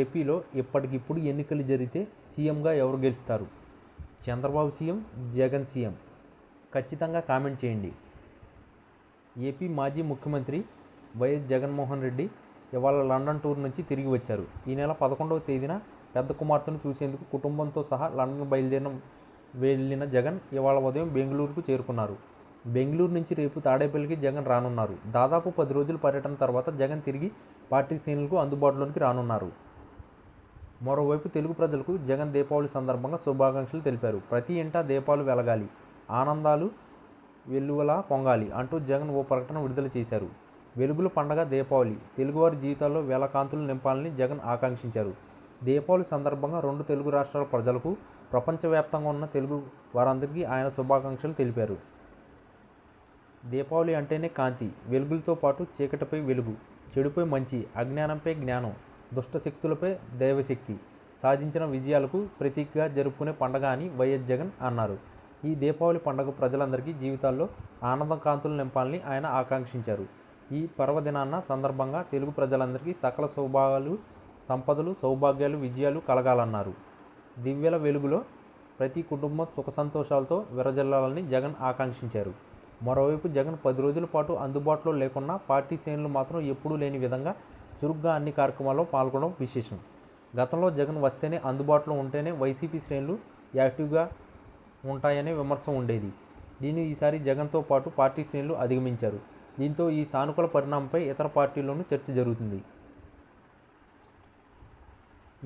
ఏపీలో ఇప్పటికిప్పుడు ఎన్నికలు జరిగితే సీఎంగా ఎవరు గెలుస్తారు? Chandrababu CM, Jagan CM? ఖచ్చితంగా కామెంట్ చేయండి. ఏపీ మాజీ ముఖ్యమంత్రి వైఎస్ జగన్మోహన్ రెడ్డి ఇవాళ లండన్ టూర్ నుంచి తిరిగి వచ్చారు. ఈ నెల 11వ తేదీన పెద్ద కుమార్తెను చూసేందుకు కుటుంబంతో సహా లండన్ వెళ్ళిన జగన్ ఇవాళ ఉదయం బెంగళూరుకు చేరుకున్నారు. బెంగళూరు నుంచి రేపు తాడేపల్లికి జగన్ రానున్నారు. దాదాపు 10 రోజుల పర్యటన తర్వాత జగన్ తిరిగి పార్టీ శ్రేణులకు అందుబాటులోకి రానున్నారు. మరోవైపు తెలుగు ప్రజలకు జగన్ దీపావళి సందర్భంగా శుభాకాంక్షలు తెలిపారు. ప్రతి ఇంటా దీపాలు వెలగాలి, ఆనందాలు వెల్లువలా పొంగాలి అంటూ జగన్ ఓ ప్రకటన విడుదల చేశారు. వెలుగుల పండగ దీపావళి తెలుగువారి జీవితాల్లో వేల కాంతులు నింపాలని జగన్ ఆకాంక్షించారు. దీపావళి సందర్భంగా 2 తెలుగు రాష్ట్రాల ప్రజలకు, ప్రపంచవ్యాప్తంగా ఉన్న తెలుగు వారందరికీ ఆయన శుభాకాంక్షలు తెలిపారు. దీపావళి అంటేనే కాంతి, వెలుగులతో పాటు చీకటిపై వెలుగు, చెడుపై మంచి, అజ్ఞానంపై జ్ఞానం, దుష్ట శక్తులపై దైవశక్తి సాధించిన విజయాలకు ప్రతీకగా జరుపుకునే పండగ అని వైఎస్ జగన్ అన్నారు. ఈ దీపావళి పండుగ ప్రజలందరికీ జీవితాల్లో ఆనందం కాంతులు నింపాలని ఆయన ఆకాంక్షించారు. ఈ పర్వదినాన్న సందర్భంగా తెలుగు ప్రజలందరికీ సకల శుభాలు, సంపదలు, సౌభాగ్యాలు, విజయాలు కలగాలన్నారు. దివ్యల వెలుగులో ప్రతి కుటుంబం సుఖ సంతోషాలతో విరజిల్లాలని జగన్ ఆకాంక్షించారు. మరోవైపు జగన్ 10 రోజుల పాటు అందుబాటులో లేకున్నా పార్టీ శ్రేణులు మాత్రం ఎప్పుడూ లేని విధంగా చురుగ్గా అన్ని కార్యక్రమాల్లో పాల్గొనడం విశేషం. గతంలో జగన్ వస్తేనే, అందుబాటులో ఉంటేనే వైసీపీ శ్రేణులు యాక్టివ్గా ఉంటాయనే విమర్శ ఉండేది. దీన్ని ఈసారి జగన్తో పాటు పార్టీ శ్రేణులు అధిగమించారు. దీంతో ఈ సానుకూల పరిణామంపై ఇతర పార్టీల్లోనూ చర్చ జరుగుతుంది.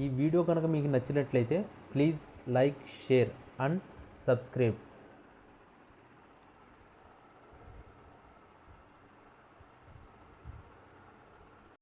ఈ వీడియో కనుక మీకు నచ్చినట్లయితే please like, share and subscribe.